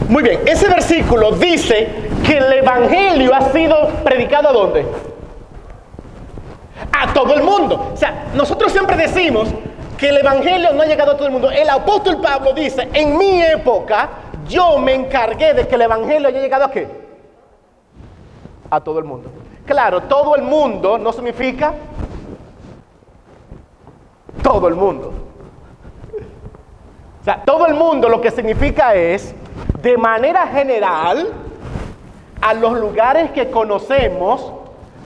Muy bien, ese versículo dice que el evangelio ha sido predicado ¿a dónde? A todo el mundo. O sea, nosotros siempre decimos que el evangelio no ha llegado a todo el mundo. El apóstol Pablo dice, en mi época, yo me encargué de que el evangelio haya llegado ¿a qué? A todo el mundo. Claro, todo el mundo no significa todo el mundo. O sea, todo el mundo lo que significa es, de manera general, a los lugares que conocemos,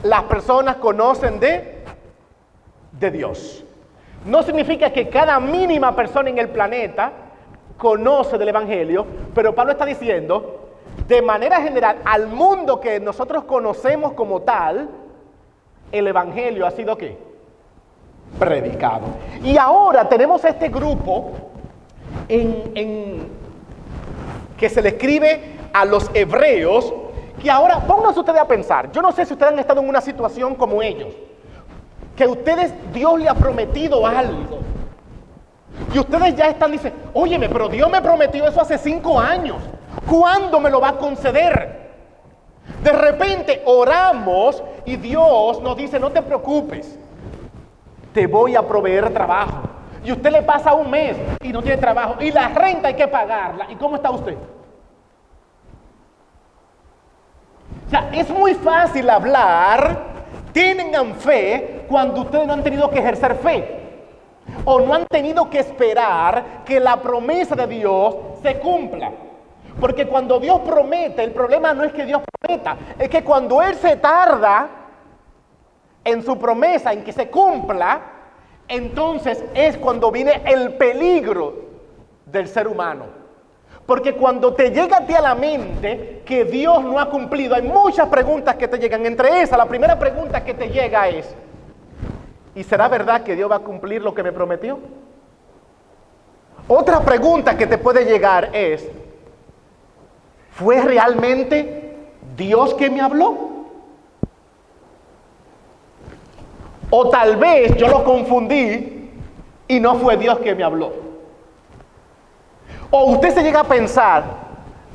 las personas conocen de Dios. No significa que cada mínima persona en el planeta conoce del evangelio, pero Pablo está diciendo, de manera general, al mundo que nosotros conocemos como tal, el evangelio ha sido ¿qué? Predicado. Y ahora tenemos este grupo que se le escribe a los hebreos, que ahora, pónganse ustedes a pensar, yo no sé si ustedes han estado en una situación como ellos, que ustedes, Dios le ha prometido algo, y ustedes ya están diciendo, óyeme, pero Dios me prometió eso hace 5 años, ¿cuándo me lo va a conceder? De repente oramos y Dios nos dice, no te preocupes, te voy a proveer trabajo. Y usted le pasa un mes y no tiene trabajo, y la renta hay que pagarla. ¿Y cómo está usted? O sea, es muy fácil hablar, tengan fe, cuando ustedes no han tenido que ejercer fe, o no han tenido que esperar que la promesa de Dios se cumpla. Porque cuando Dios promete, el problema no es que Dios prometa, es que cuando Él se tarda en su promesa, en que se cumpla, entonces es cuando viene el peligro del ser humano. Porque cuando te llega a ti a la mente que Dios no ha cumplido, hay muchas preguntas que te llegan. Entre esas, la primera pregunta que te llega es, ¿y será verdad que Dios va a cumplir lo que me prometió? Otra pregunta que te puede llegar es, ¿fue realmente Dios que me habló? O tal vez yo lo confundí y no fue Dios que me habló. O usted se llega a pensar,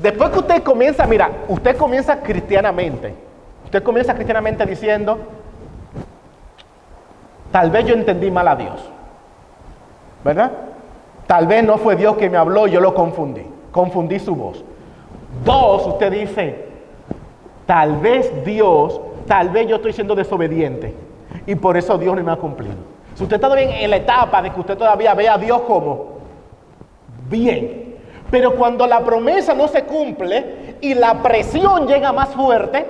después que usted comienza, mira, usted comienza cristianamente. Usted comienza cristianamente diciendo, tal vez yo entendí mal a Dios. ¿Verdad? Tal vez no fue Dios que me habló, yo lo confundí. Confundí su voz. 2, usted dice, tal vez yo estoy siendo desobediente. Y por eso Dios no me ha cumplido. Si usted está todavía en la etapa de que usted todavía ve a Dios como bien, pero cuando la promesa no se cumple y la presión llega más fuerte,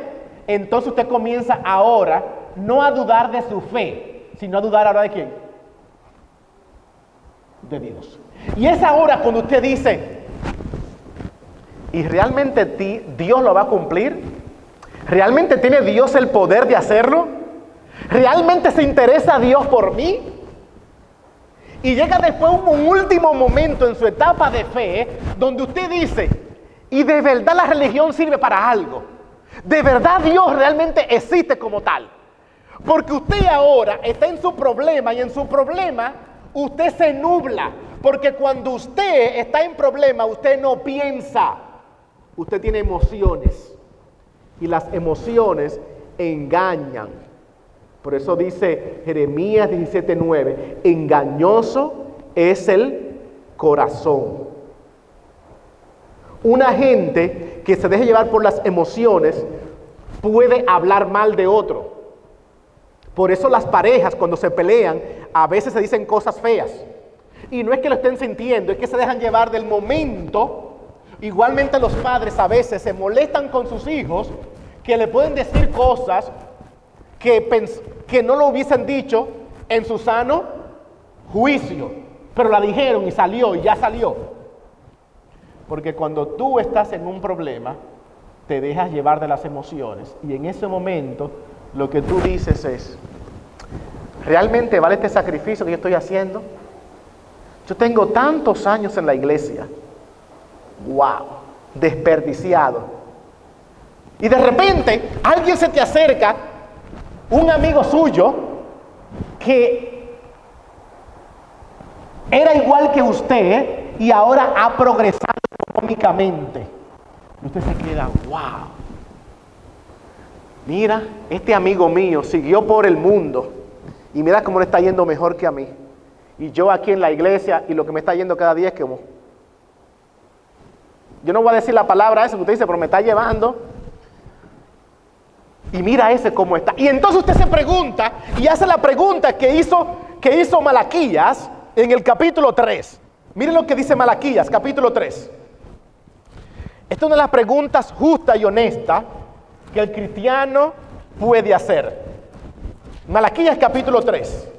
entonces usted comienza ahora no a dudar de su fe, sino a dudar ahora de quién, de Dios. Y es ahora cuando usted dice, ¿y realmente Dios lo va a cumplir? ¿Realmente tiene Dios el poder de hacerlo? ¿Realmente se interesa Dios por mí? Y llega después un último momento en su etapa de fe donde usted dice, ¿y de verdad la religión sirve para algo? ¿De verdad Dios realmente existe como tal? Porque usted ahora está en su problema y en su problema usted se nubla. Porque cuando usted está en problema, usted no piensa, usted tiene emociones. Y las emociones engañan. Por eso dice Jeremías 17:9, engañoso es el corazón. Una gente que se deje llevar por las emociones puede hablar mal de otro. Por eso las parejas cuando se pelean a veces se dicen cosas feas. Y no es que lo estén sintiendo, es que se dejan llevar del momento. Igualmente los padres a veces se molestan con sus hijos que le pueden decir cosas que no lo hubiesen dicho en su sano juicio, pero la dijeron y salió y ya salió. Porque cuando tú estás en un problema, te dejas llevar de las emociones y en ese momento lo que tú dices es, ¿realmente vale este sacrificio que yo estoy haciendo? Yo tengo tantos años en la iglesia, wow, desperdiciado. Y de repente alguien se te acerca, un amigo suyo que era igual que usted y ahora ha progresado económicamente. Usted se queda, wow. Mira, este amigo mío siguió por el mundo y mira cómo le está yendo mejor que a mí. Y yo aquí en la iglesia y lo que me está yendo cada día es como... Yo no voy a decir la palabra esa que usted dice, pero me está llevando. Y mira ese cómo está. Y entonces usted se pregunta y hace la pregunta que hizo Malaquías en el capítulo 3. Miren lo que dice Malaquías, capítulo 3. Esta es una de las preguntas justas y honestas que el cristiano puede hacer. Malaquías capítulo 3.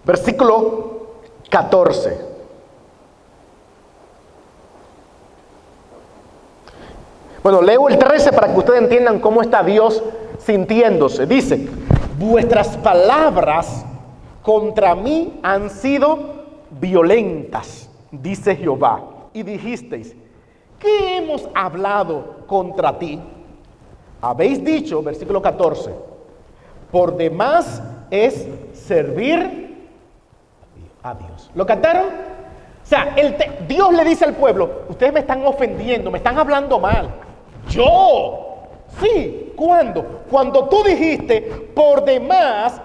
Versículo 14. Bueno, leo el 13 para que ustedes entiendan cómo está Dios sintiéndose. Dice, vuestras palabras contra mí han sido violentas, dice Jehová. Y dijisteis, ¿qué hemos hablado contra ti? Habéis dicho, versículo 14, por demás es servir a Dios. ¿Lo cantaron? O sea, Dios le dice al pueblo, ustedes me están ofendiendo, me están hablando mal. ¿Yo? Sí, ¿cuándo? Cuando tú dijiste, por demás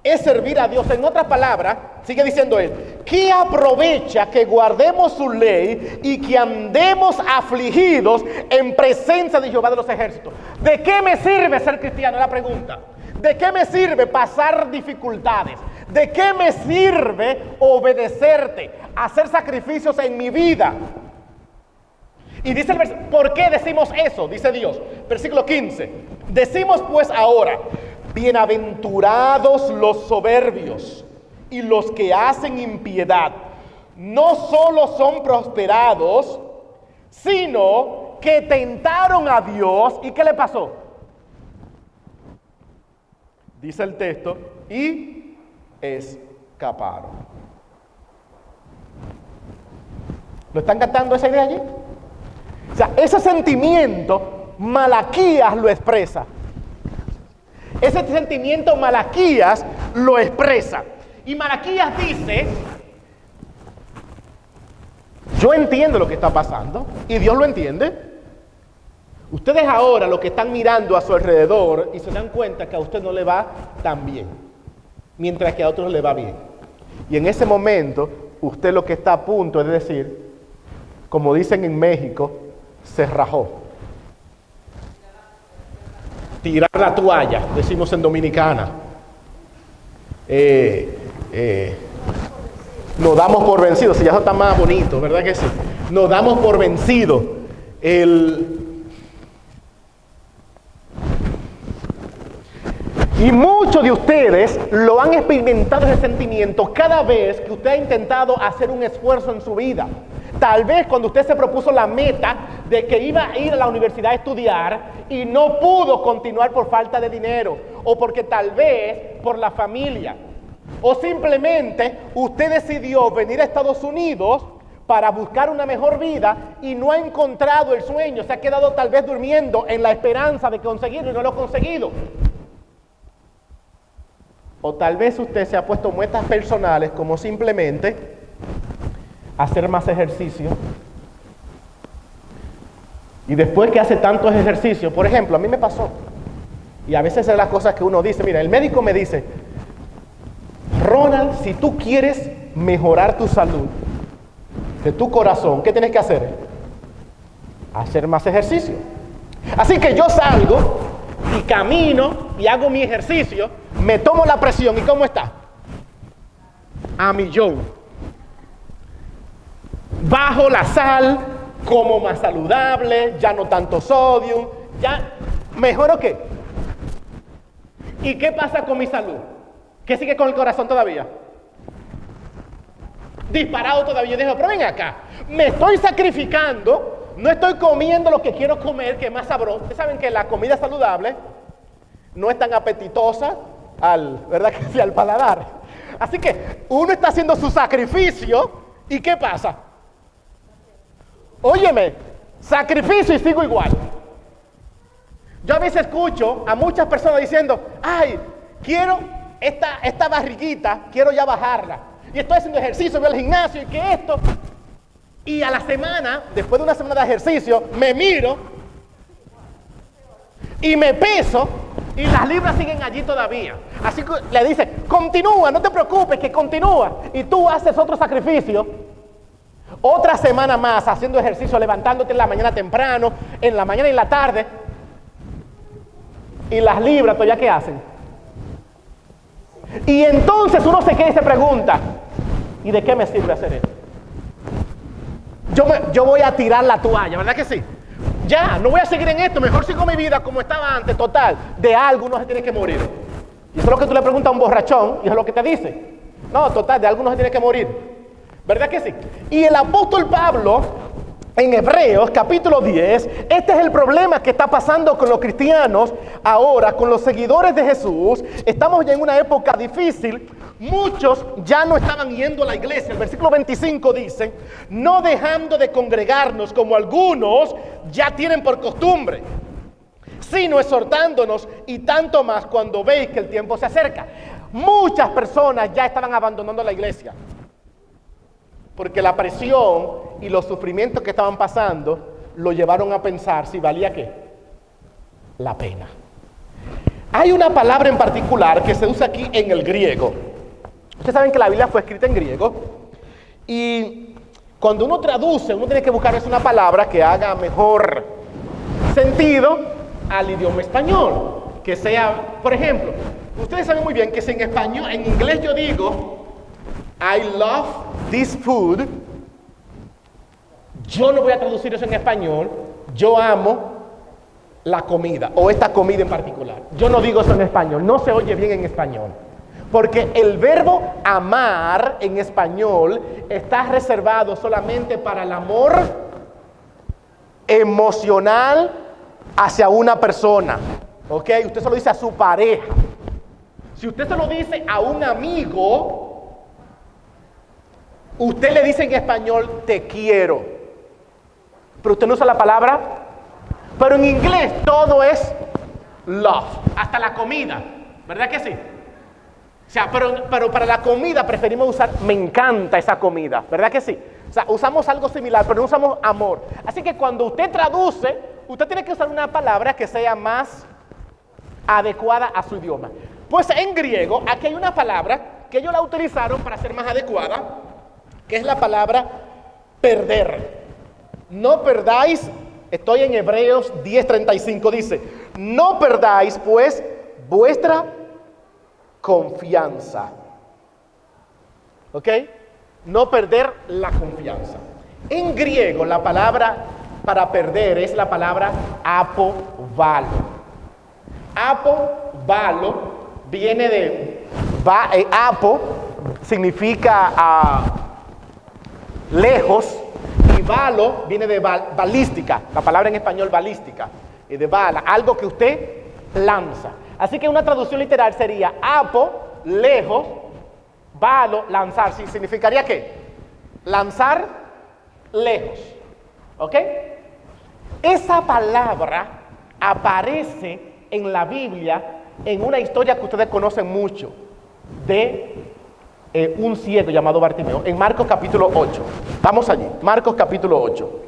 es servir a Dios. En otras palabras, sigue diciendo él, ¿qué aprovecha que guardemos su ley y que andemos afligidos en presencia de Jehová de los ejércitos? ¿De qué me sirve ser cristiano? Es la pregunta. ¿De qué me sirve pasar dificultades? ¿De qué me sirve obedecerte, hacer sacrificios en mi vida? Y dice el versículo, ¿por qué decimos eso? Dice Dios, versículo 15, decimos pues ahora, bienaventurados los soberbios y los que hacen impiedad, no solo son prosperados, sino que tentaron a Dios. ¿Y qué le pasó? Dice el texto, y escaparon. ¿Lo están captando esa idea allí? O sea, ese sentimiento Malaquías lo expresa. Ese sentimiento Malaquías lo expresa. Y Malaquías dice, yo entiendo lo que está pasando y Dios lo entiende. Ustedes ahora lo que están mirando a su alrededor y se dan cuenta que a usted no le va tan bien, mientras que a otros le va bien. Y en ese momento, usted lo que está a punto es de decir, como dicen en México, se rajó. Tirar la toalla, decimos en Dominicana. Nos damos por vencidos, si ya eso está más bonito, ¿verdad que sí? Nos damos por vencido. Y muchos de ustedes lo han experimentado ese sentimiento cada vez que usted ha intentado hacer un esfuerzo en su vida. Tal vez cuando usted se propuso la meta de que iba a ir a la universidad a estudiar y no pudo continuar por falta de dinero, o porque tal vez por la familia, o simplemente usted decidió venir a Estados Unidos para buscar una mejor vida y no ha encontrado el sueño, se ha quedado tal vez durmiendo en la esperanza de conseguirlo y no lo ha conseguido. O tal vez usted se ha puesto metas personales como simplemente hacer más ejercicio. Y después que hace tantos ejercicios, por ejemplo, a mí me pasó. Y a veces es las cosas que uno dice, mira, el médico me dice, Ronald, si tú quieres mejorar tu salud, de tu corazón, ¿qué tienes que hacer? Hacer más ejercicio. Así que yo salgo y camino y hago mi ejercicio, me tomo la presión, ¿y cómo está? A millón. Bajo la sal, como más saludable, ya no tanto sodio, ya mejor o qué. ¿Y qué pasa con mi salud? ¿Qué sigue con el corazón todavía? Disparado todavía. Yo digo, pero ven acá, me estoy sacrificando, no estoy comiendo lo que quiero comer, que es más sabroso. Ustedes saben que la comida saludable no es tan apetitosa ¿verdad que sí, al paladar? Así que uno está haciendo su sacrificio, ¿y qué pasa? Óyeme, sacrificio y sigo igual. Yo a veces escucho a muchas personas diciendo, ay, quiero esta barriguita, quiero ya bajarla. y estoy haciendo ejercicio, voy al gimnasio y que esto. Y a la semana, después de una semana de ejercicio, me miro y me peso y las libras siguen allí todavía. Así que le dice, continúa, no te preocupes, que continúa. Y tú haces otro sacrificio, otra semana más haciendo ejercicio, levantándote en la mañana temprano, en la mañana y en la tarde. Y las libras todavía, ¿qué hacen? Y entonces uno se queda y se pregunta, ¿y de qué me sirve hacer esto? Yo voy a tirar la toalla, ¿verdad que sí? Ya, no voy a seguir en esto, mejor sigo mi vida como estaba antes, total. De algo uno se tiene que morir. Y eso es lo que tú le preguntas a un borrachón, y eso es lo que te dice. No, total, de algo uno se tiene que morir. ¿Verdad que sí? Y el apóstol Pablo, en Hebreos capítulo 10, este es el problema que está pasando con los cristianos ahora, con los seguidores de Jesús. Estamos ya en una época difícil. Muchos ya no estaban yendo a la iglesia. El versículo 25 dice, no dejando de congregarnos como algunos ya tienen por costumbre, sino exhortándonos, y tanto más cuando veis que el tiempo se acerca. Muchas personas ya estaban abandonando la iglesia, porque la presión y los sufrimientos que estaban pasando lo llevaron a pensar si valía ¿qué? La pena. Hay una palabra en particular que se usa aquí en el griego. Ustedes saben que la Biblia fue escrita en griego, y cuando uno traduce, uno tiene que buscar una palabra que haga mejor sentido al idioma español. Que sea, por ejemplo, ustedes saben muy bien que si en español, en inglés yo digo I love this food, yo no voy a traducir eso en español, yo amo la comida, o esta comida en particular. Yo no digo eso en español, no se oye bien en español. Porque el verbo amar en español está reservado solamente para el amor emocional hacia una persona. ¿Ok? Usted se lo dice a su pareja. Si usted se lo dice a un amigo, usted le dice en español, te quiero. Pero usted no usa la palabra. Pero en inglés todo es love, hasta la comida. ¿Verdad que sí? O sea, pero para la comida preferimos usar, me encanta esa comida, ¿verdad que sí? O sea, usamos algo similar, pero no usamos amor. Así que cuando usted traduce, usted tiene que usar una palabra que sea más adecuada a su idioma. Pues en griego, aquí hay una palabra que ellos la utilizaron para ser más adecuada, que es la palabra perder. No perdáis, estoy en Hebreos 10:35, dice, no perdáis pues vuestra confianza. ¿Ok? No perder la confianza. En griego la palabra para perder es la palabra apovalo. Apovalo viene de apo, significa lejos, y valo viene de balística, la palabra en español balística, y de bala, algo que usted lanza. Así que una traducción literal sería apo, lejos, valo, lanzar. ¿Sí? ¿Significaría qué? Lanzar lejos. ¿Ok? Esa palabra aparece en la Biblia en una historia que ustedes conocen mucho de un ciego llamado Bartimeo, en Marcos capítulo 8. Vamos allí, Marcos capítulo 8.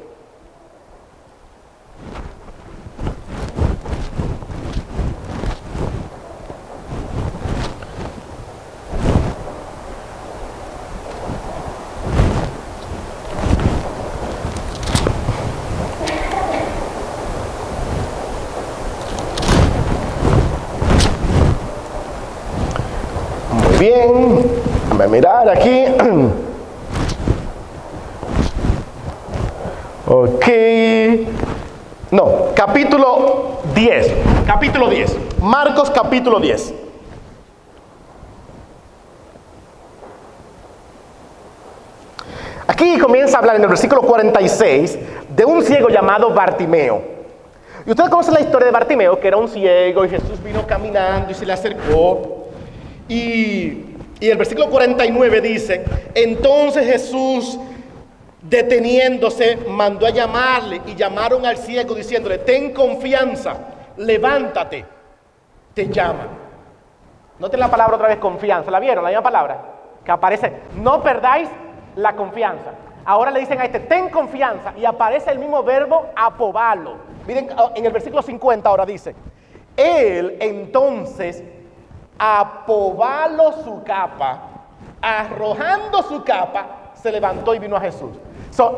Bien, déjame mirar aquí. Ok. No, capítulo 10. Capítulo 10. Marcos capítulo 10. Aquí comienza a hablar en el versículo 46 de un ciego llamado Bartimeo. Y ustedes conocen la historia de Bartimeo, que era un ciego y Jesús vino caminando y se le acercó. Y el versículo 49 dice, entonces Jesús, deteniéndose, mandó a llamarle, y llamaron al ciego diciéndole, ten confianza, levántate, te llama. Noten la palabra otra vez, confianza. ¿La vieron? La misma palabra. que aparece, no perdáis la confianza. Ahora le dicen a este, ten confianza, y aparece el mismo verbo apobalo. Miren, en el versículo 50 ahora dice, él entonces apobaló su capa, arrojando su capa, se levantó y vino a Jesús.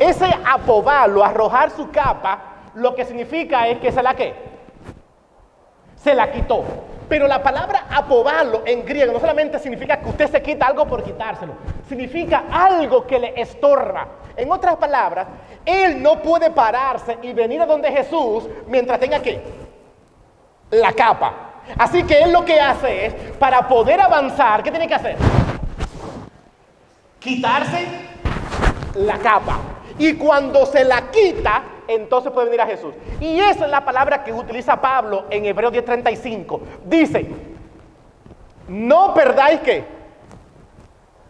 Ese apobalo, arrojar su capa, lo que significa es que se la ¿qué? Se la quitó. Pero la palabra apobalo en griego no solamente significa que usted se quita algo por quitárselo, significa algo que le estorba. En otras palabras, él no puede pararse y venir a donde Jesús mientras tenga ¿qué? La capa. Así que él lo que hace es, para poder avanzar, ¿qué tiene que hacer? Quitarse la capa. Y cuando se la quita, entonces puede venir a Jesús. Y esa es la palabra que utiliza Pablo en Hebreos 10:35. Dice, no perdáis ¿qué?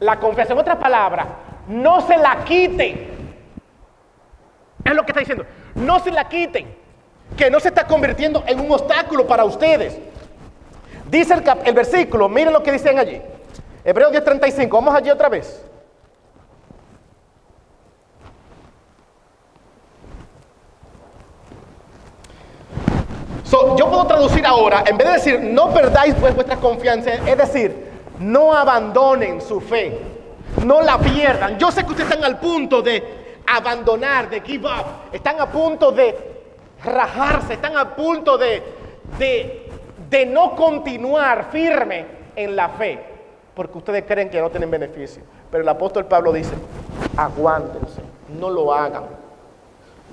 La confianza. En otras palabras, no se la quiten. Es lo que está diciendo. No se la quiten. Que no se está convirtiendo en un obstáculo para ustedes. Dice el versículo, miren lo que dicen allí. Hebreos 10:35. Vamos allí otra vez. Yo puedo traducir ahora, en vez de decir, no perdáis pues vuestra confianza, es decir, no abandonen su fe, no la pierdan. Yo sé que ustedes están al punto de abandonar, de give up, están a punto de rajarse, están a punto de no continuar firme en la fe, porque ustedes creen que no tienen beneficio. Pero el apóstol Pablo dice, aguántense, no lo hagan.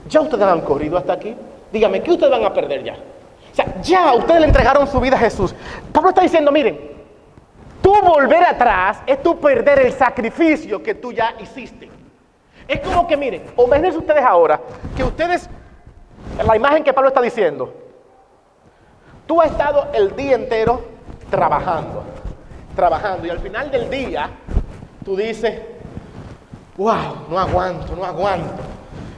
¿Ya ustedes han corrido hasta aquí? Dígame, ¿qué ustedes van a perder ya? O sea, ya ustedes le entregaron su vida a Jesús. Pablo está diciendo, miren, tú volver atrás es tú perder el sacrificio que tú ya hiciste. Es como que, miren, imagínense ustedes ahora, que ustedes, la imagen que Pablo está diciendo, tú has estado el día entero trabajando, y al final del día, tú dices, wow, no aguanto.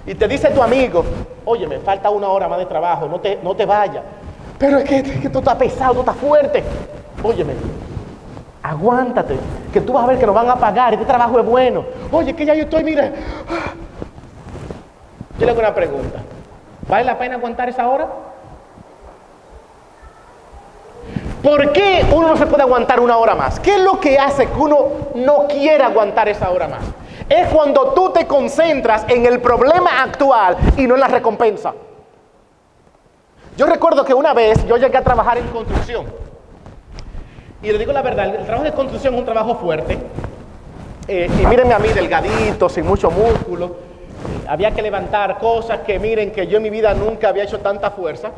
Y te dice tu amigo, oye, me falta 1 hora más de trabajo, no te vayas. Pero es que tú estás pesado, tú estás fuerte. Óyeme, aguántate, que tú vas a ver que nos van a pagar, este trabajo es bueno. Oye, que ya yo estoy, mira. Yo le hago una pregunta. ¿Vale la pena aguantar esa hora? ¿Por qué uno no se puede aguantar 1 hora más? ¿Qué es lo que hace que uno no quiera aguantar esa hora más? Es cuando tú te concentras en el problema actual y no en la recompensa. Yo recuerdo que una vez yo llegué a trabajar en construcción. Y le digo la verdad, el trabajo de construcción es un trabajo fuerte. Y mírenme a mí, delgadito, sin mucho músculo. Había que levantar cosas que miren, que yo en mi vida nunca había hecho tanta fuerza.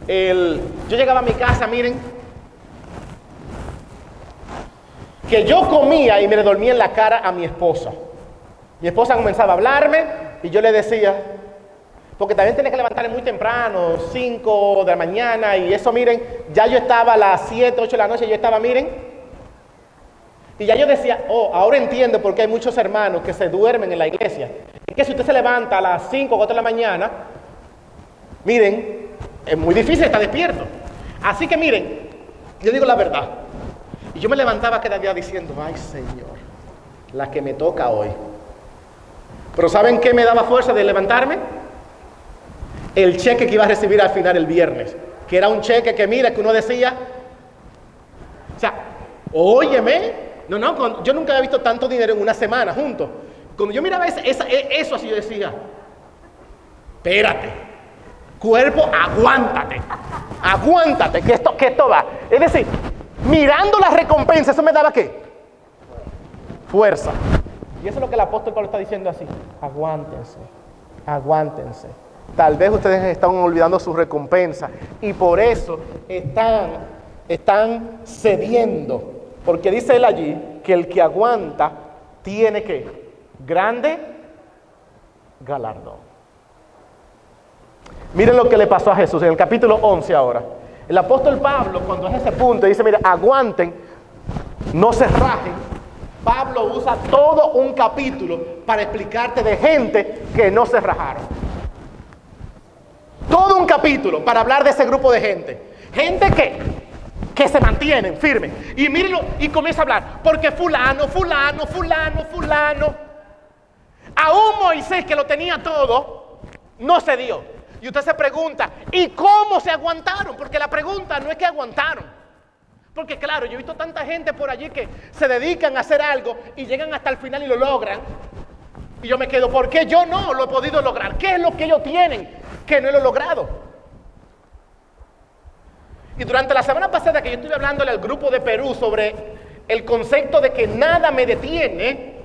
Yo llegaba a mi casa, miren, que yo comía y me le dormía en la cara a mi esposa. Mi esposa comenzaba a hablarme y yo le decía, porque también tenía que levantarme muy temprano, 5 de la mañana, y eso, miren, ya yo estaba a las 7, 8 de la noche, yo estaba, miren, y ya yo decía, ahora entiendo por qué hay muchos hermanos que se duermen en la iglesia. Es que si usted se levanta a las 5 o 4 de la mañana, miren, es muy difícil estar despierto. Así que miren, yo digo la verdad, y yo me levantaba cada día diciendo, ay Señor, la que me toca hoy. Pero ¿saben qué me daba fuerza de levantarme? El cheque que iba a recibir al final el viernes, que era un cheque que mira, que uno decía, o sea, óyeme, yo nunca había visto tanto dinero en una semana juntos. Cuando yo miraba eso así, yo decía, espérate, cuerpo, aguántate, que esto va. Es decir, mirando la recompensa, eso me daba ¿qué? Fuerza. Y eso es lo que el apóstol Pablo está diciendo así, aguántense. Tal vez ustedes están olvidando su recompensa y por eso están cediendo. Porque dice él allí que el que aguanta tiene que grande galardón. Miren lo que le pasó a Jesús en el capítulo 11 ahora. El apóstol Pablo, cuando es ese punto, dice, mira, aguanten, no se rajen. Pablo usa todo un capítulo para explicarte de gente que no se rajaron. Todo un capítulo para hablar de ese grupo de gente. Gente que que se mantienen firmes. Y mírenlo, y comienza a hablar, porque fulano. Aún Moisés, que lo tenía todo, no se dio. Y usted se pregunta, ¿y cómo se aguantaron? Porque la pregunta no es que aguantaron. Porque claro, yo he visto tanta gente por allí que se dedican a hacer algo y llegan hasta el final y lo logran. Y yo me quedo, ¿por qué yo no lo he podido lograr? ¿Qué es lo que ellos tienen que no lo he logrado? Y durante la semana pasada que yo estuve hablándole al grupo de Perú sobre el concepto de que nada me detiene,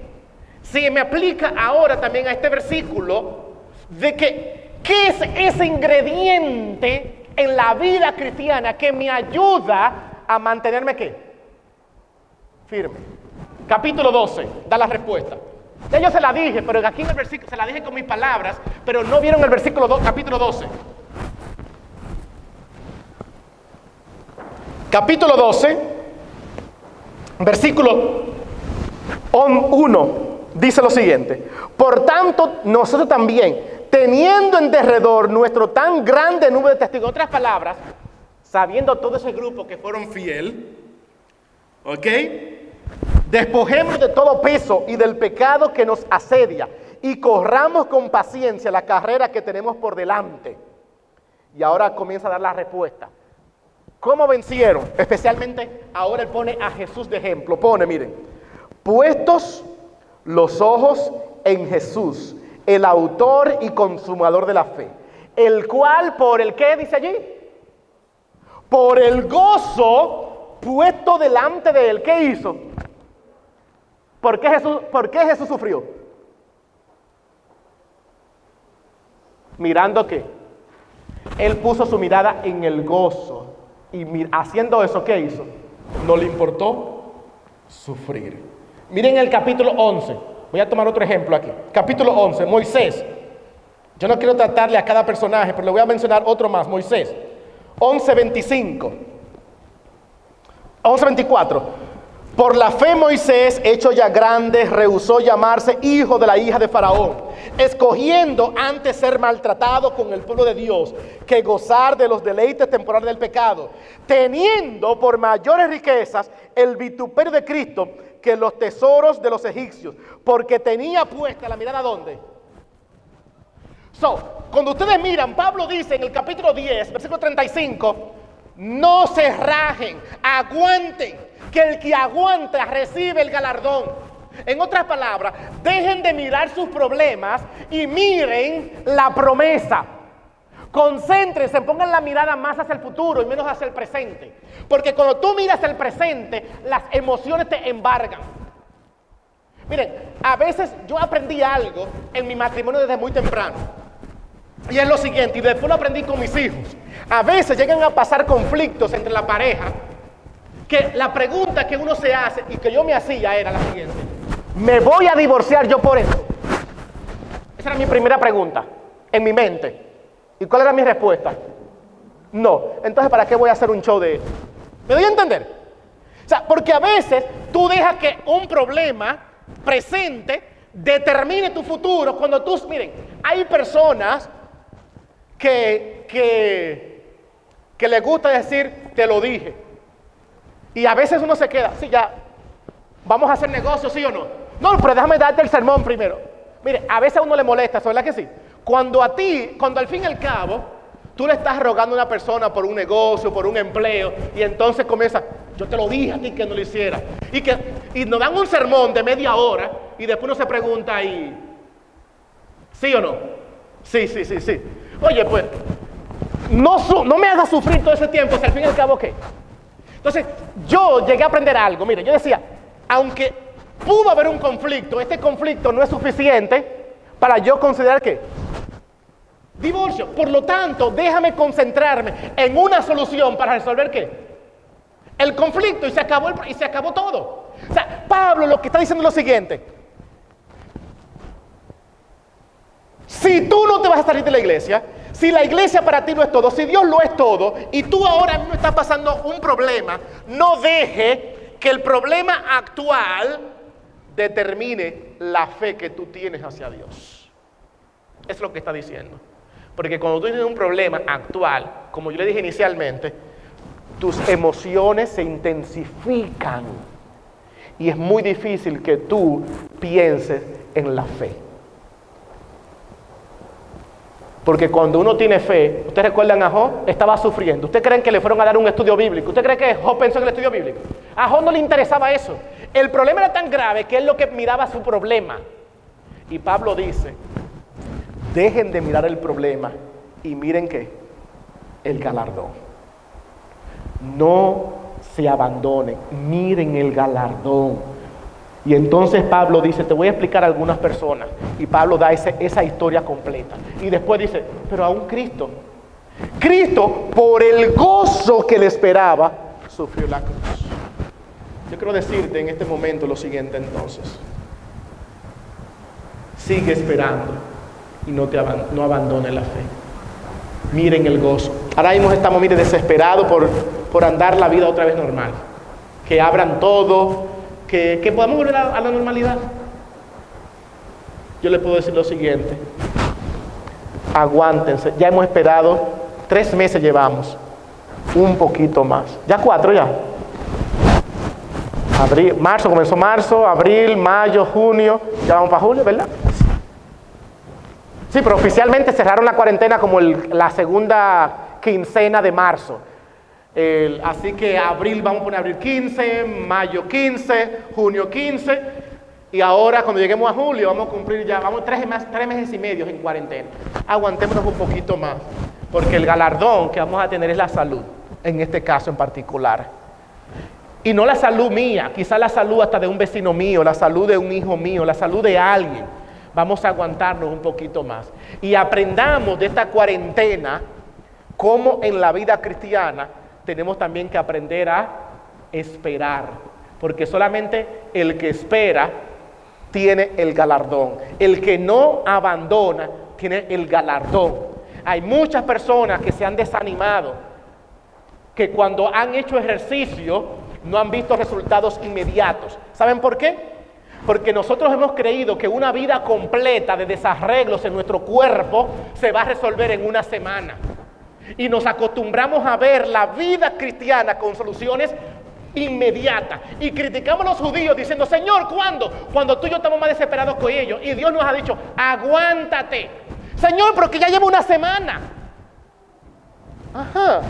se me aplica ahora también a este versículo de que ¿qué es ese ingrediente en la vida cristiana que me ayuda a mantenerme ¿qué? Firme. Capítulo 12 da la respuesta. Ya yo se la dije, pero aquí en el versículo se la dije con mis palabras, pero no vieron el versículo 2, capítulo 12. Capítulo 12, versículo 1, dice lo siguiente: por tanto, nosotros también, teniendo en derredor nuestro tan grande número de testigos, en otras palabras, sabiendo todo ese grupo que fueron fiel, ¿ok? Despojémonos de todo peso y del pecado que nos asedia y corramos con paciencia la carrera que tenemos por delante. Y ahora comienza a dar la respuesta. ¿Cómo vencieron? Especialmente ahora él pone a Jesús de ejemplo. Pone, miren, puestos los ojos en Jesús, el autor y consumador de la fe, el cual por el ¿qué dice allí? Por el gozo puesto delante de él. ¿Qué hizo? ¿Por qué Jesús sufrió? ¿Mirando qué? Él puso su mirada en el gozo. Y haciendo eso, ¿qué hizo? No le importó sufrir. Miren el capítulo 11. Voy a tomar otro ejemplo aquí. Capítulo 11, Moisés. Yo no quiero tratarle a cada personaje, pero le voy a mencionar otro más, Moisés. 11:25. 11:24. Por la fe Moisés, hecho ya grande, rehusó llamarse hijo de la hija de Faraón, escogiendo antes ser maltratado con el pueblo de Dios, que gozar de los deleites temporales del pecado, teniendo por mayores riquezas el vituperio de Cristo que los tesoros de los egipcios, porque tenía puesta la mirada ¿dónde? Cuando ustedes miran, Pablo dice en el capítulo 10, versículo 35, no se rajen, aguanten, que el que aguanta recibe el galardón. En otras palabras, dejen de mirar sus problemas y miren la promesa. Concéntrense, pongan la mirada más hacia el futuro y menos hacia el presente. Porque cuando tú miras el presente, las emociones te embargan. Miren, a veces yo aprendí algo en mi matrimonio desde muy temprano. Y es lo siguiente, y después lo aprendí con mis hijos. A veces llegan a pasar conflictos entre la pareja, que la pregunta que uno se hace y que yo me hacía era la siguiente: ¿me voy a divorciar yo por eso? Esa era mi primera pregunta en mi mente. ¿Y cuál era mi respuesta? No. Entonces, ¿para qué voy a hacer un show de eso? ¿Me doy a entender? O sea, porque a veces tú dejas que un problema presente determine tu futuro. Cuando tú, miren, hay personas que les gusta decir, te lo dije. Y a veces uno se queda, sí, ya, vamos a hacer negocios, ¿sí o no? No, pero déjame darte el sermón primero. Mire, a veces a uno le molesta eso, ¿verdad que sí? Cuando al fin y al cabo, tú le estás rogando a una persona por un negocio, por un empleo, y entonces comienza, yo te lo dije a ti que no lo hiciera. Y nos dan un sermón de media hora, y después uno se pregunta, ¿y sí o no? Sí. Oye, pues, no me hagas sufrir todo ese tiempo, si al fin y al cabo, ¿qué? Entonces, yo llegué a aprender algo. Mire, yo decía, aunque pudo haber un conflicto, este conflicto no es suficiente para yo considerar que divorcio. Por lo tanto, déjame concentrarme en una solución para resolver ¿qué? El conflicto, y se acabó todo. O sea, Pablo lo que está diciendo es lo siguiente: si tú no te vas a salir de la iglesia, si la iglesia para ti no es todo, si Dios lo es todo, y tú ahora mismo estás pasando un problema, no deje que el problema actual determine la fe que tú tienes hacia Dios. Es lo que está diciendo. Porque cuando tú tienes un problema actual, como yo le dije inicialmente, tus emociones se intensifican y es muy difícil que tú pienses en la fe. Porque cuando uno tiene fe, ¿ustedes recuerdan a Job? Estaba sufriendo. ¿Ustedes creen que le fueron a dar un estudio bíblico? ¿Usted cree que Job pensó en el estudio bíblico? A Job no le interesaba eso. El problema era tan grave que él lo que miraba su problema. Y Pablo dice, dejen de mirar el problema y miren ¿qué? El galardón. No se abandonen, miren el galardón. Y entonces Pablo dice, te voy a explicar a algunas personas. Y Pablo da esa historia completa. Y después dice, pero aún Cristo, por el gozo que le esperaba, sufrió la cruz. Yo quiero decirte en este momento lo siguiente entonces. Sigue esperando y no abandones la fe. Miren el gozo. Ahora mismo estamos, desesperados por andar la vida otra vez normal. Que abran todo, que podamos volver a la normalidad. Yo les puedo decir lo siguiente. Aguántense. Ya hemos esperado, 3 meses llevamos. Un poquito más. Ya 4 ya. Comenzó marzo, abril, mayo, junio. Ya vamos para julio, ¿verdad? Sí, pero oficialmente cerraron la cuarentena como la segunda quincena de marzo. Así que abril, vamos a poner abril 15, mayo 15, junio 15. Y ahora cuando lleguemos a julio vamos a cumplir ya, 3 meses y medio en cuarentena. Aguantémonos un poquito más, porque el galardón que vamos a tener es la salud, en este caso en particular. Y no la salud mía, quizás la salud hasta de un vecino mío, la salud de un hijo mío, la salud de alguien. Vamos a aguantarnos un poquito más. Y aprendamos de esta cuarentena cómo en la vida cristiana tenemos también que aprender a esperar. Porque solamente el que espera tiene el galardón. El que no abandona tiene el galardón. Hay muchas personas que se han desanimado, que cuando han hecho ejercicio no han visto resultados inmediatos. ¿Saben por qué? Porque nosotros hemos creído que una vida completa de desarreglos en nuestro cuerpo se va a resolver en una semana. Y nos acostumbramos a ver la vida cristiana con soluciones inmediatas. Y criticamos a los judíos diciendo, Señor, ¿cuándo? Cuando tú y yo estamos más desesperados que ellos. Y Dios nos ha dicho, aguántate. Señor, pero que ya lleva una semana. Ajá.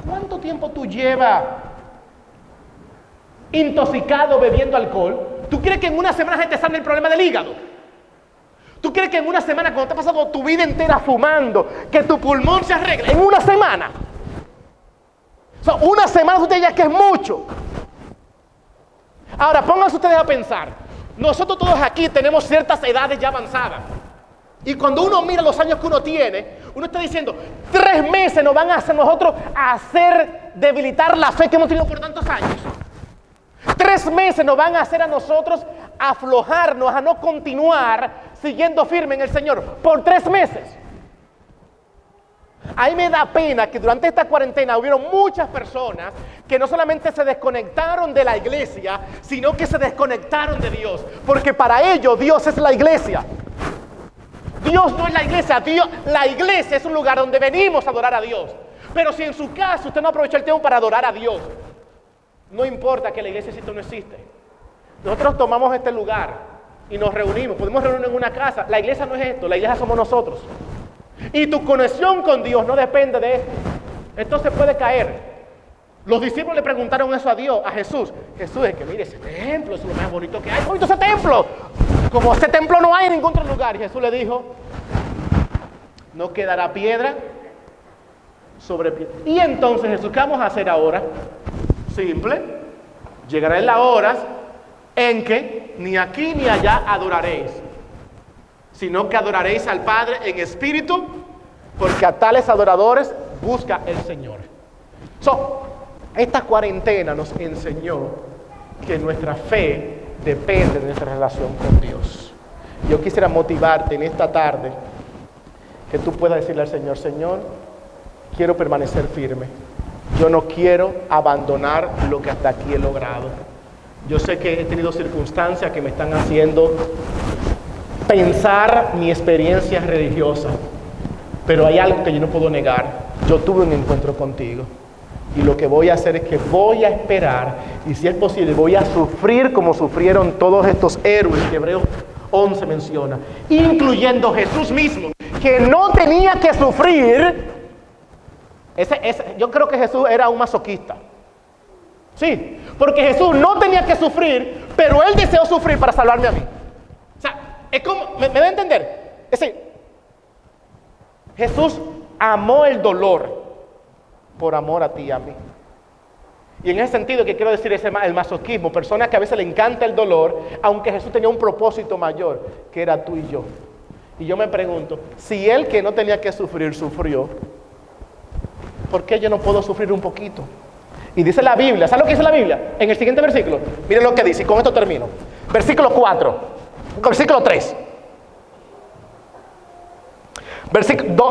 ¿Cuánto tiempo tú llevas intoxicado bebiendo alcohol? ¿Tú crees que en una semana se te sane el problema del hígado? ¿Tú crees que en una semana, cuando te has pasado tu vida entera fumando, que tu pulmón se arregle? En una semana. Una semana usted ya que es mucho. Ahora, pónganse ustedes a pensar. Nosotros todos aquí tenemos ciertas edades ya avanzadas. Y cuando uno mira los años que uno tiene, uno está diciendo, 3 meses nos van a hacer nosotros hacer debilitar la fe que hemos tenido por tantos años. 3 meses nos van a hacer a nosotros aflojarnos, a no continuar siguiendo firme en el Señor por 3 meses. A mí me da pena que durante esta cuarentena hubieron muchas personas que no solamente se desconectaron de la iglesia, sino que se desconectaron de Dios. Porque para ellos Dios es la iglesia. Dios no es la iglesia. La iglesia es un lugar donde venimos a adorar a Dios. Pero si en su caso usted no aprovechó el tiempo para adorar a Dios, no importa que la iglesia exista o no existe. Nosotros tomamos este lugar y nos reunimos. Podemos reunirnos en una casa. La iglesia no es esto, la iglesia somos nosotros. Y tu conexión con Dios no depende de esto. Esto se puede caer. Los discípulos le preguntaron eso a Dios, a Jesús. Jesús es que mire, ese templo es lo más bonito que hay. ¡Bonito ese templo! Como ese templo no hay en ningún otro lugar. Y Jesús le dijo, no quedará piedra sobre piedra. Y entonces Jesús, ¿qué vamos a hacer ahora? Simple, llegarán las horas en que ni aquí ni allá adoraréis, sino que adoraréis al Padre en espíritu, porque a tales adoradores busca el Señor. Esta cuarentena nos enseñó que nuestra fe depende de nuestra relación con Dios. Yo quisiera motivarte en esta tarde que tú puedas decirle al Señor, Señor, quiero permanecer firme. Yo no quiero abandonar lo que hasta aquí he logrado. Yo sé que he tenido circunstancias que me están haciendo pensar mi experiencia religiosa, pero hay algo que yo no puedo negar. Yo tuve un encuentro contigo. Y lo que voy a hacer es que voy a esperar, y si es posible, voy a sufrir como sufrieron todos estos héroes que Hebreos 11 menciona, incluyendo Jesús mismo, que no tenía que sufrir. Yo creo que Jesús era un masoquista. Sí, porque Jesús no tenía que sufrir, pero Él deseó sufrir para salvarme a mí. O sea, es como, ¿me da a entender? Es decir, Jesús amó el dolor por amor a ti y a mí. Y en ese sentido que quiero decir es el masoquismo, personas que a veces le encanta el dolor, aunque Jesús tenía un propósito mayor, que era tú y yo. Y yo me pregunto, si Él que no tenía que sufrir, sufrió, ¿por qué yo no puedo sufrir un poquito? Y dice la Biblia, ¿sabes lo que dice la Biblia? En el siguiente versículo, miren lo que dice, y con esto termino. Versículo 4, versículo 3.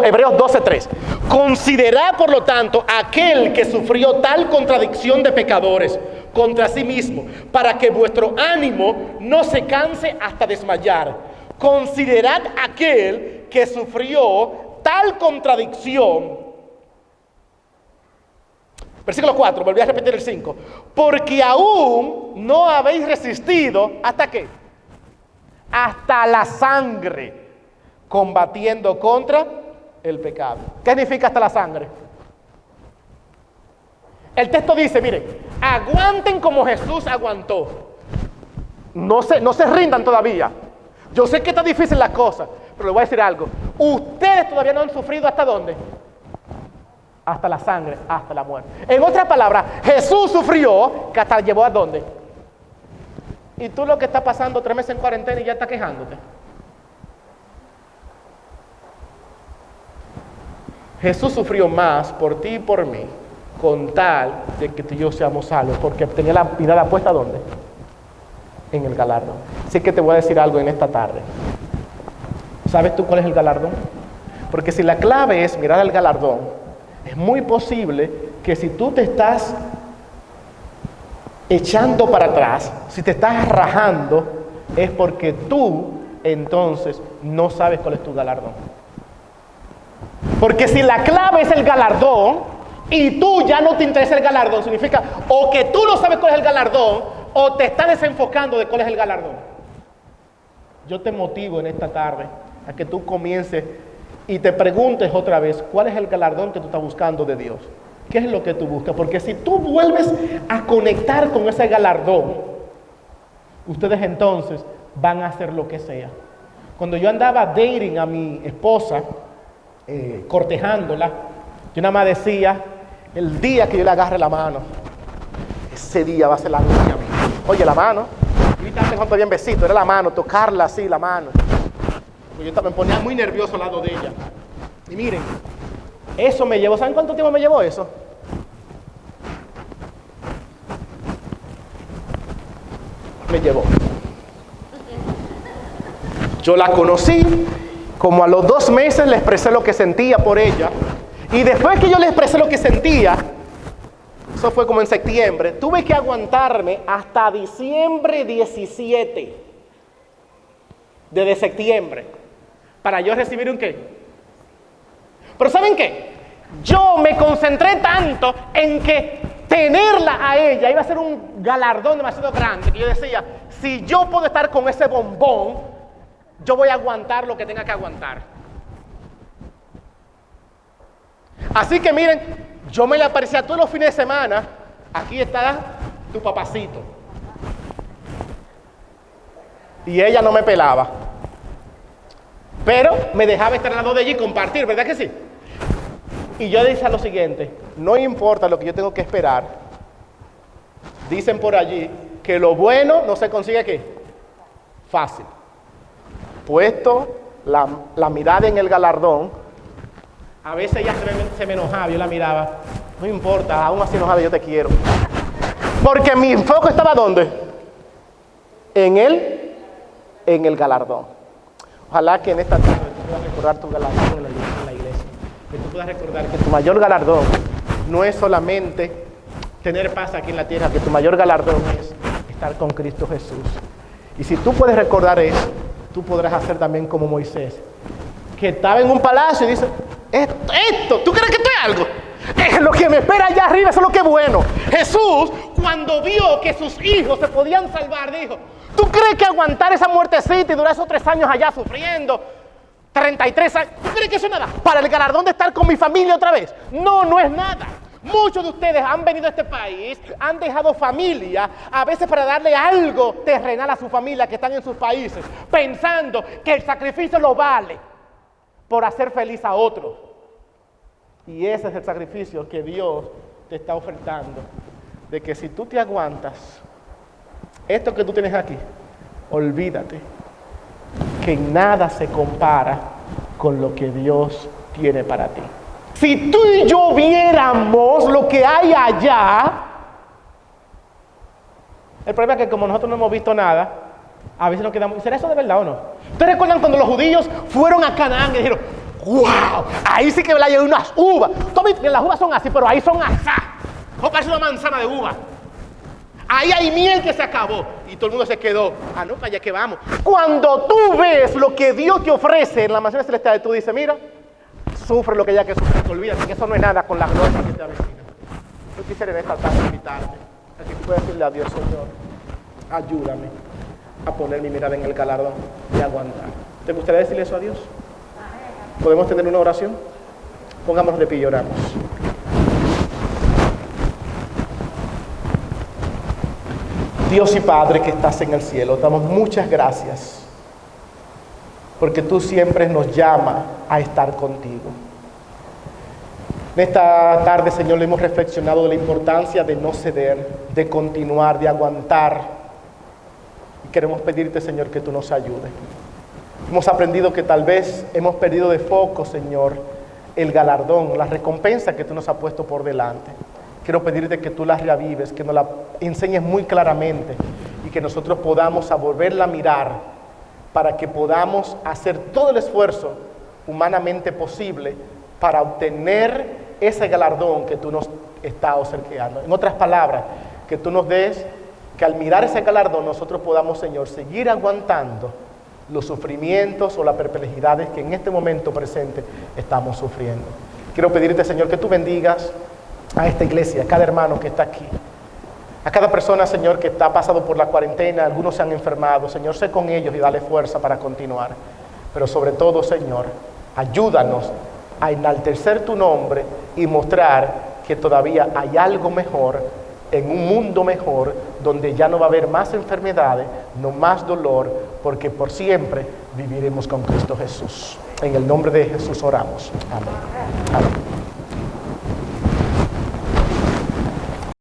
Hebreos 12:3. Considerad, por lo tanto, aquel que sufrió tal contradicción de pecadores contra sí mismo, para que vuestro ánimo no se canse hasta desmayar. Considerad aquel que sufrió tal contradicción. Versículo 4, volví a repetir el 5. Porque aún no habéis resistido, ¿hasta qué? Hasta la sangre, combatiendo contra el pecado. ¿Qué significa hasta la sangre? El texto dice, miren, aguanten como Jesús aguantó. No se rindan todavía. Yo sé que está difícil la cosa, pero les voy a decir algo. Ustedes todavía no han sufrido ¿hasta dónde? Hasta la sangre, hasta la muerte. En otras palabras, Jesús sufrió, que hasta llevó ¿a dónde? Y tú lo que estás pasando 3 meses en cuarentena y ya estás quejándote. Jesús sufrió más por ti y por mí, con tal de que tú y yo seamos salvos, porque tenía la mirada puesta ¿dónde? En el galardón. Así que te voy a decir algo en esta tarde. ¿Sabes tú cuál es el galardón? Porque si la clave es mirar al galardón, es muy posible que si tú te estás echando para atrás, si te estás rajando, es porque tú entonces no sabes cuál es tu galardón. Porque si la clave es el galardón y tú ya no te interesa el galardón, significa o que tú no sabes cuál es el galardón o te estás desenfocando de cuál es el galardón. Yo te motivo en esta tarde a que tú comiences y te preguntes otra vez cuál es el galardón que tú estás buscando de Dios. ¿Qué es lo que tú buscas? Porque si tú vuelves a conectar con ese galardón, ustedes entonces van a hacer lo que sea. Cuando yo andaba dating a mi esposa, cortejándola, yo nada más decía, el día que yo le agarre la mano, ese día va a ser la noche a mí. Oye, la mano, ahorita tengo todavía un besito, era la mano, tocarla así, la mano. Pues yo me ponía muy nervioso al lado de ella. Y miren, eso me llevó, ¿saben cuánto tiempo me llevó eso? Me llevó. Yo la conocí, como a los 2 meses le expresé lo que sentía por ella. Y después que yo le expresé lo que sentía, eso fue como en septiembre, tuve que aguantarme hasta diciembre 17 de septiembre para yo recibir un qué. Pero ¿saben qué? Yo me concentré tanto en que tenerla a ella iba a ser un galardón demasiado grande, que yo decía, si yo puedo estar con ese bombón, yo voy a aguantar lo que tenga que aguantar. Así que miren, yo me le aparecía todos los fines de semana, aquí está tu papacito. Y ella no me pelaba. Pero me dejaba estar al lado de ella y compartir, ¿verdad que sí? Y yo decía lo siguiente, no importa lo que yo tengo que esperar. Dicen por allí que lo bueno no se consigue ¿qué? Fácil. Puesto la mirada en el galardón, a veces ella se me enojaba, yo la miraba, no importa, aún así enojada yo te quiero. Porque mi enfoque estaba ¿dónde? En el galardón. Ojalá que en esta tarde tú puedas recordar tu galardón en la iglesia. Que tú puedas recordar que tu mayor galardón no es solamente tener paz aquí en la tierra, que tu mayor galardón es estar con Cristo Jesús. Y si tú puedes recordar eso, tú podrás hacer también como Moisés, que estaba en un palacio y dice, esto, ¿tú crees que esto es algo? Lo que me espera allá arriba, eso es lo que es bueno. Jesús, cuando vio que sus hijos se podían salvar, dijo, ¿tú crees que aguantar esa muertecita y durar esos 3 años allá sufriendo, 33 años, ¿tú crees que eso es nada? ¿Para el galardón de estar con mi familia otra vez? No, no es nada. Muchos de ustedes han venido a este país, han dejado familia, a veces para darle algo terrenal a su familia que están en sus países, pensando que el sacrificio lo vale por hacer feliz a otros. Y ese es el sacrificio que Dios te está ofertando, de que si tú te aguantas, esto que tú tienes aquí, olvídate que nada se compara con lo que Dios tiene para ti. Si tú y yo viéramos lo que hay allá, el problema es que como nosotros no hemos visto nada, a veces nos quedamos, ¿será eso de verdad o no? ¿Ustedes recuerdan cuando los judíos fueron a Canaán y dijeron, wow, ahí sí que hay unas uvas? Las uvas son así, pero ahí son asá. O parece una manzana de uva. Ahí hay miel que se acabó. Y todo el mundo se quedó. Ah, no, para allá que vamos. Cuando tú ves lo que Dios te ofrece en la mansión celestial, tú dices, mira, sufre lo que haya que sufrir, olvídate que eso no es nada con la gloria que te avecina. Yo quisiera en esta tarde invitarte a que puedas decirle a Dios, Señor, ayúdame a poner mi mirada en el galardón y aguantar. ¿Te gustaría decirle eso a Dios? ¿Podemos tener una oración? Pongámonos de pie y oramos. Dios y Padre que estás en el cielo, te damos muchas gracias porque tú siempre nos llamas a estar contigo. En esta tarde, Señor, hemos reflexionado de la importancia de no ceder, de continuar, de aguantar. Y queremos pedirte, Señor, que tú nos ayudes. Hemos aprendido que tal vez hemos perdido de foco, Señor, el galardón, la recompensa que tú nos has puesto por delante. Quiero pedirte que tú la reavives, que nos la enseñes muy claramente y que nosotros podamos volverla a mirar para que podamos hacer todo el esfuerzo humanamente posible para obtener ese galardón que tú nos estás obsequiando. En otras palabras, que tú nos des, que al mirar ese galardón nosotros podamos, Señor, seguir aguantando los sufrimientos o las perplejidades que en este momento presente estamos sufriendo. Quiero pedirte, Señor, que tú bendigas a esta iglesia, a cada hermano que está aquí, a cada persona, Señor, que está pasado por la cuarentena. Algunos se han enfermado. Señor, sé con ellos y dale fuerza para continuar. Pero sobre todo, Señor, ayúdanos a enaltecer tu nombre y mostrar que todavía hay algo mejor, en un mundo mejor, donde ya no va a haber más enfermedades, no más dolor, porque por siempre viviremos con Cristo Jesús. En el nombre de Jesús oramos. Amén. Amén.